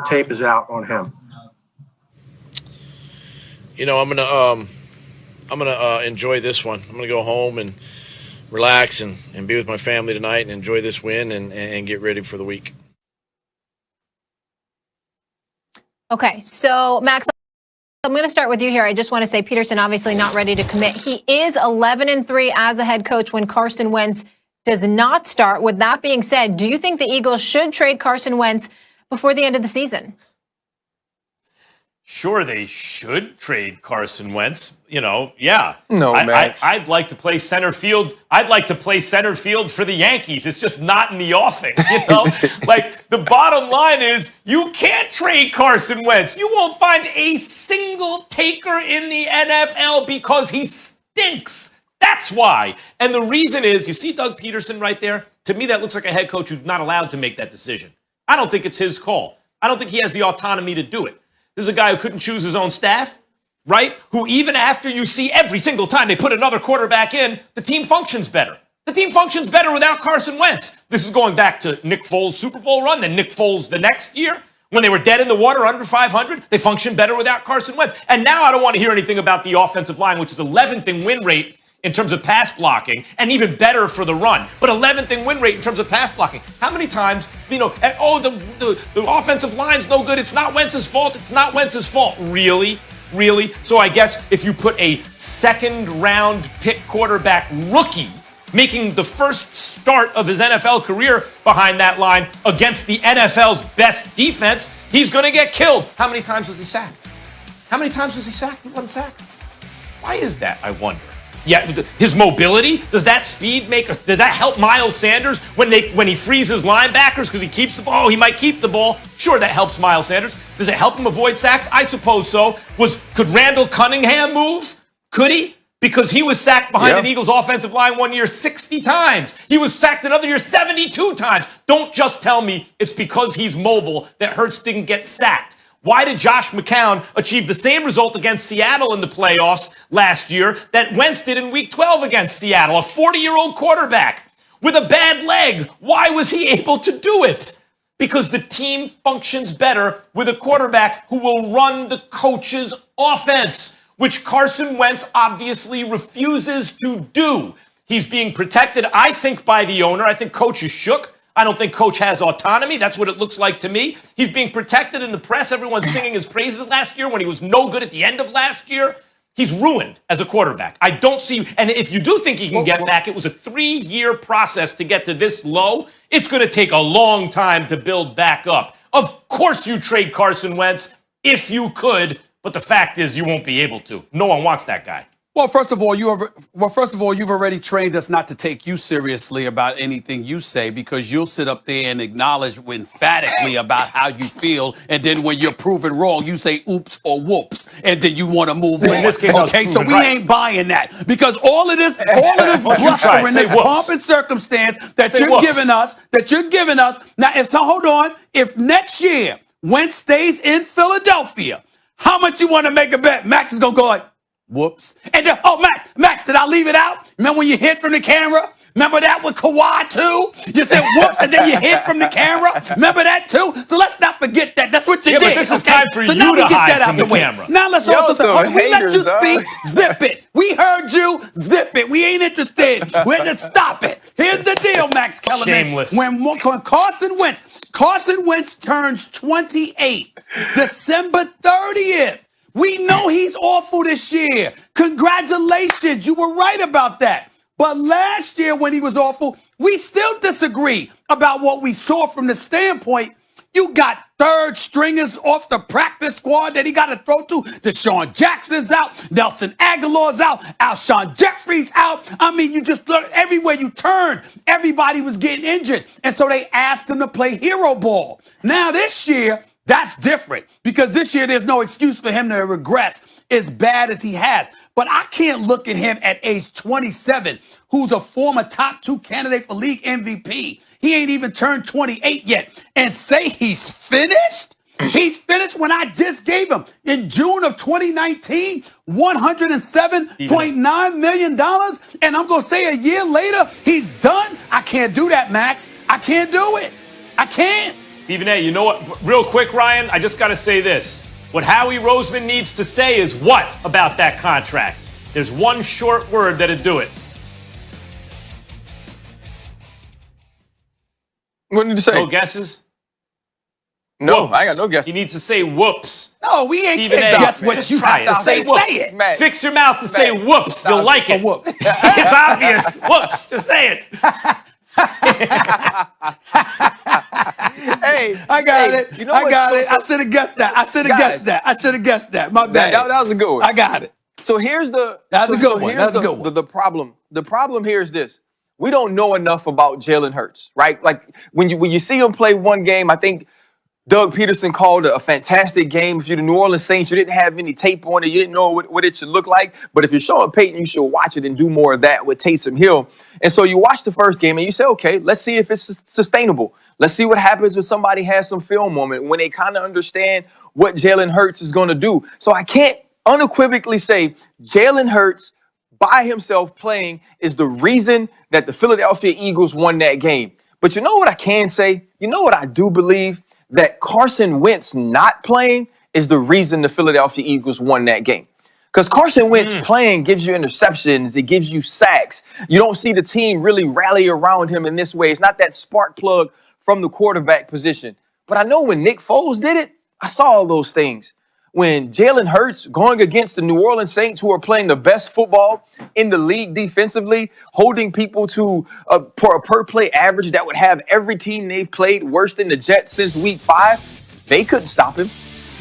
tape is out on him? I'm gonna enjoy this one. I'm gonna go home and relax and be with my family tonight and enjoy this win and get ready for the week. Okay, so Max, I'm going to start with you here. I just want to say Peterson obviously not ready to commit. He is 11-3 as a head coach when Carson Wentz does not start. With that being said, do you think the Eagles should trade Carson Wentz before the end of the season? Sure, they should trade Carson Wentz. Yeah. No, Max. I'd like to play center field. I'd like to play center field for the Yankees. It's just not in the offing, Like, the bottom line is you can't trade Carson Wentz. You won't find a single taker in the NFL because he stinks. That's why. And the reason is, you see Doug Peterson right there? To me, that looks like a head coach who's not allowed to make that decision. I don't think it's his call. I don't think he has the autonomy to do it. This is a guy who couldn't choose his own staff, right? Who even after you see every single time they put another quarterback in, the team functions better. The team functions better without Carson Wentz. This is going back to Nick Foles' Super Bowl run, then Nick Foles the next year. When they were dead in the water, under 500, they functioned better without Carson Wentz. And now I don't want to hear anything about the offensive line, which is 11th in win rate in terms of pass blocking, and even better for the run. But 11th in win rate in terms of pass blocking. How many times, the offensive line's no good. It's not Wentz's fault. It's not Wentz's fault. Really? Really? So I guess if you put a second-round pick quarterback rookie making the first start of his NFL career behind that line against the NFL's best defense, he's going to get killed. How many times was he sacked? How many times was he sacked? He wasn't sacked. Why is that, I wonder? Yeah, his mobility, does that help Miles Sanders when he freezes linebackers because he keeps the ball? Oh, he might keep the ball. Sure, that helps Miles Sanders. Does it help him avoid sacks? I suppose so. Could Randall Cunningham move? Could he? Because he was sacked behind an Eagles offensive line one year 60 times. He was sacked another year 72 times. Don't just tell me it's because he's mobile that Hurts didn't get sacked. Why did Josh McCown achieve the same result against Seattle in the playoffs last year that Wentz did in Week 12 against Seattle? A 40-year-old quarterback with a bad leg. Why was he able to do it? Because the team functions better with a quarterback who will run the coach's offense, which Carson Wentz obviously refuses to do. He's being protected, I think, by the owner. I think Coach is shook. I don't think Coach has autonomy. That's what it looks like to me. He's being protected in the press. Everyone's singing his praises last year when he was no good at the end of last year. He's ruined as a quarterback. I don't see, and if you do think he can get back, it was a 3-year process to get to this low. It's going to take a long time to build back up. Of course you trade Carson Wentz if you could, but the fact is you won't be able to. No one wants that guy. Well, first of all, you've already trained us not to take you seriously about anything you say, because you'll sit up there and acknowledge emphatically about how you feel, and then when you're proven wrong, you say oops or whoops, and then you want to move on. In this case, okay, so we ain't buying that, because all of this bluster and this pomp and circumstance that you're giving us. Now, hold on, if next year Wentz stays in Philadelphia, how much you want to make a bet? Max is gonna go like, whoops. And then, Max, did I leave it out? Remember when you hit from the camera? Remember that with Kawhi, too? You said whoops, and then you hit from the camera? Remember that, too? So let's not forget that. That's what you did. But this is time for you to hide from the camera. Now let's also say, we let you speak, zip it. We heard you, zip it. We ain't interested. We're just stop it. Here's the deal, Max Kellerman. Shameless. When Carson Wentz turns 28, December 30th, we know he's awful this year. Congratulations. You were right about that. But last year when he was awful, we still disagree about what we saw from the standpoint. You got third stringers off the practice squad that he got to throw to. Deshaun Jackson's out. Nelson Aguilar's out. Alshon Jeffrey's out. I mean, you just look everywhere you turn. Everybody was getting injured. And so they asked him to play hero ball. Now this year, that's different, because this year there's no excuse for him to regress as bad as he has. But I can't look at him at age 27, who's a former top 2 candidate for league MVP. He ain't even turned 28 yet, and say he's finished? He's finished when I just gave him, in June of 2019, $107.9 million. And I'm going to say a year later, he's done? I can't do that, Max. I can't do it. I can't. Stephen A., you know what? Real quick, Ryan, I just got to say this. What Howie Roseman needs to say is what about that contract? There's one short word that'd do it. What did you say? No guesses? No, Whoops. I got no guess. He needs to say whoops. No, we ain't Stephen can't A., guess what just you try have it. to say. Say whoops. Say it. Man. Fix your mouth to say whoops. You'll like it. Whoop. It's obvious. Whoops. Just say it. Hey, I got it. You know I got what's it. I should have guessed that. I should have guessed that. I should have guessed that. My bad. That was a good one. I got it. So here's the. That's a good one. Here's That's a good one. The problem. The problem here is this: we don't know enough about Jalen Hurts, right? Like when you see him play one game, I think Doug Peterson called a fantastic game. If you're the New Orleans Saints, you didn't have any tape on it. You didn't know what it should look like. But if you're Sean Payton, you should watch it and do more of that with Taysom Hill. And so you watch the first game and you say, okay, let's see if it's sustainable. Let's see what happens when somebody has some film on it, when they kind of understand what Jalen Hurts is going to do. So I can't unequivocally say Jalen Hurts by himself playing is the reason that the Philadelphia Eagles won that game. But you know what I can say? You know what I do believe? That Carson Wentz not playing is the reason the Philadelphia Eagles won that game. Because Carson Wentz playing gives you interceptions. It gives you sacks. You don't see the team really rally around him in this way. It's not that spark plug from the quarterback position. But I know when Nick Foles did it, I saw all those things. When Jalen Hurts going against the New Orleans Saints, who are playing the best football in the league defensively, holding people to a per play average that would have every team they've played worse than the Jets since week 5, they couldn't stop him.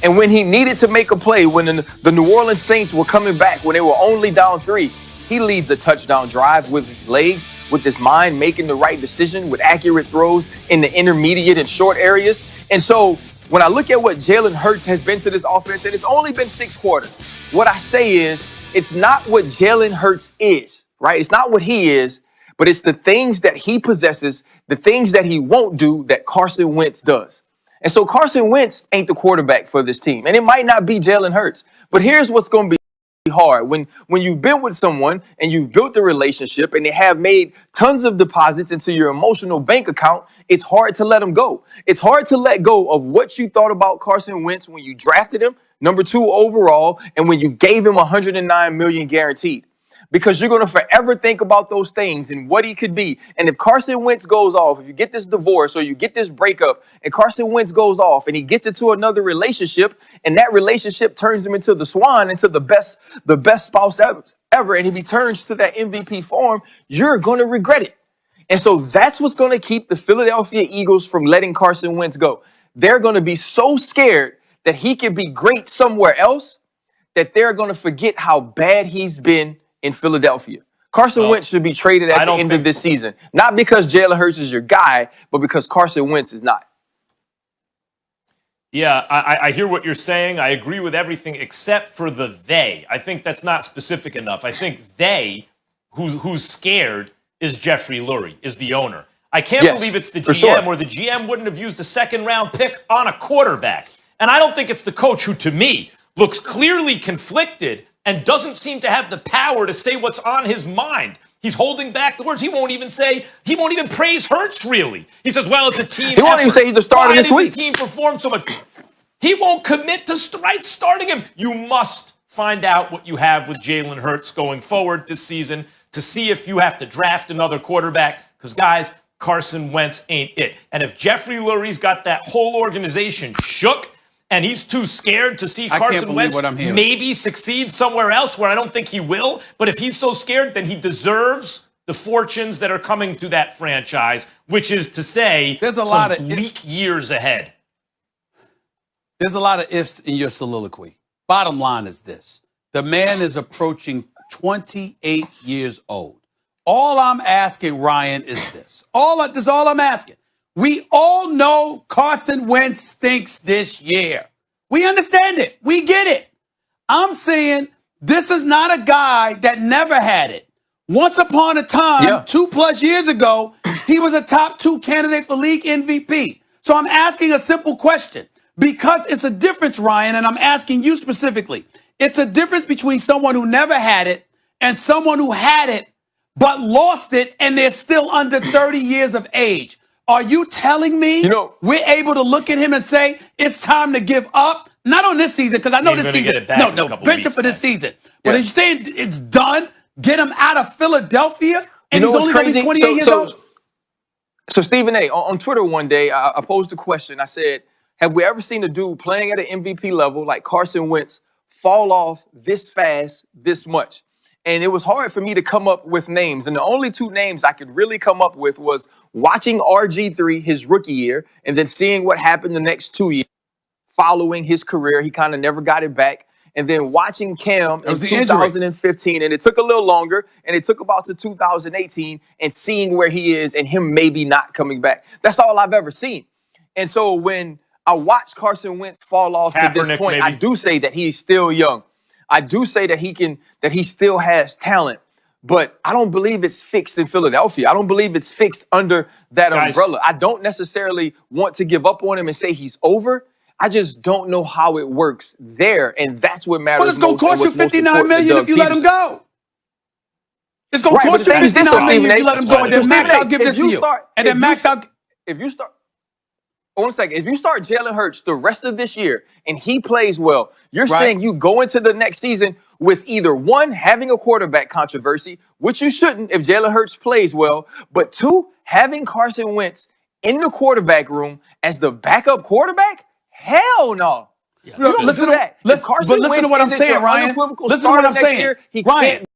And when he needed to make a play, when the New Orleans Saints were coming back, when they were only down 3, he leads a touchdown drive with his legs, with his mind, making the right decision, with accurate throws in the intermediate and short areas. And so when I look at what Jalen Hurts has been to this offense, and it's only been 6 quarters, what I say is it's not what Jalen Hurts is, right? It's not what he is, but it's the things that he possesses, the things that he won't do that Carson Wentz does. And so Carson Wentz ain't the quarterback for this team, and it might not be Jalen Hurts. But here's what's going to be hard. When you've been with someone and you've built a relationship and they have made tons of deposits into your emotional bank account, it's hard to let them go. It's hard to let go of what you thought about Carson Wentz when you drafted him, number 2 overall, and when you gave him $109 million guaranteed. Because you're going to forever think about those things and what he could be. And if Carson Wentz goes off, if you get this divorce or you get this breakup and Carson Wentz goes off and he gets into another relationship and that relationship turns him into the swan, into the best spouse ever, and he returns to that MVP form, you're going to regret it. And so that's what's going to keep the Philadelphia Eagles from letting Carson Wentz go. They're going to be so scared that he can be great somewhere else that they're going to forget how bad he's been in Philadelphia. Carson Wentz should be traded at the end of this season. Not because Jalen Hurts is your guy, but because Carson Wentz is not. Yeah, I hear what you're saying. I agree with everything except for the they. I think that's not specific enough. I think they, who's scared, is Jeffrey Lurie, is the owner. I can't believe it's the GM or the GM wouldn't have used a second-round pick on a quarterback. And I don't think it's the coach who, to me, looks clearly conflicted and doesn't seem to have the power to say what's on his mind. He's holding back the words. He won't even praise Hurts, really. He says, well, it's a team He won't even say he's the starter this week. The team performed so much. He won't commit to starting him. You must find out what you have with Jalen Hurts going forward this season to see if you have to draft another quarterback. Because, guys, Carson Wentz ain't it. And if Jeffrey Lurie's got that whole organization shook, and he's too scared to see Carson Wentz maybe succeed somewhere else where I don't think he will. But if he's so scared, then he deserves the fortunes that are coming to that franchise, which is to say there's a lot of bleak years ahead. There's a lot of ifs in your soliloquy. Bottom line is this. The man is approaching 28 years old. All I'm asking, Ryan, is this. This is all I'm asking. We all know Carson Wentz stinks this year. We understand it. We get it. I'm saying this is not a guy that never had it. Once upon a time, 2+ years ago, he was a top 2 candidate for league MVP. So I'm asking a simple question because it's a difference, Ryan, and I'm asking you specifically. It's a difference between someone who never had it and someone who had it but lost it and they're still under 30 years of age. Are you telling me we're able to look at him and say it's time to give up? Not on this season, because I know You're this gonna season. get it back in a couple Bench him weeks, for this man. season. But are you saying it's done? Get him out of Philadelphia, and he's what's only going to be crazy? 28 years old? So Stephen A, on Twitter one day, I posed a question. I said, have we ever seen a dude playing at an MVP level like Carson Wentz fall off this fast, this much? And it was hard for me to come up with names. And the only two names I could really come up with was watching RG3 his rookie year and then seeing what happened the next 2 years following his career. He kind of never got it back. And then watching Cam in 2015, and it took a little longer, and it took about to 2018, and seeing where he is and him maybe not coming back. That's all I've ever seen. And so when I watch Carson Wentz fall off to this point, I do say that he's still young. I do say that he still has talent, but I don't believe it's fixed in Philadelphia. I don't believe it's fixed under that umbrella. I don't necessarily want to give up on him and say he's over. I just don't know how it works there, and that's what matters. But it's going to cost you $59 million if you let him go. It's going to cost you $59 million if you let him go. And then Max, I'll give this to you. And then Max, if you start 1 second. If you start Jalen Hurts the rest of this year and he plays well, you're saying you go into the next season with either one, having a quarterback controversy, which you shouldn't if Jalen Hurts plays well, but two, having Carson Wentz in the quarterback room as the backup quarterback? Hell no. Yeah. Listen to what I'm saying, Ryan. Listen to what I'm saying, Ryan.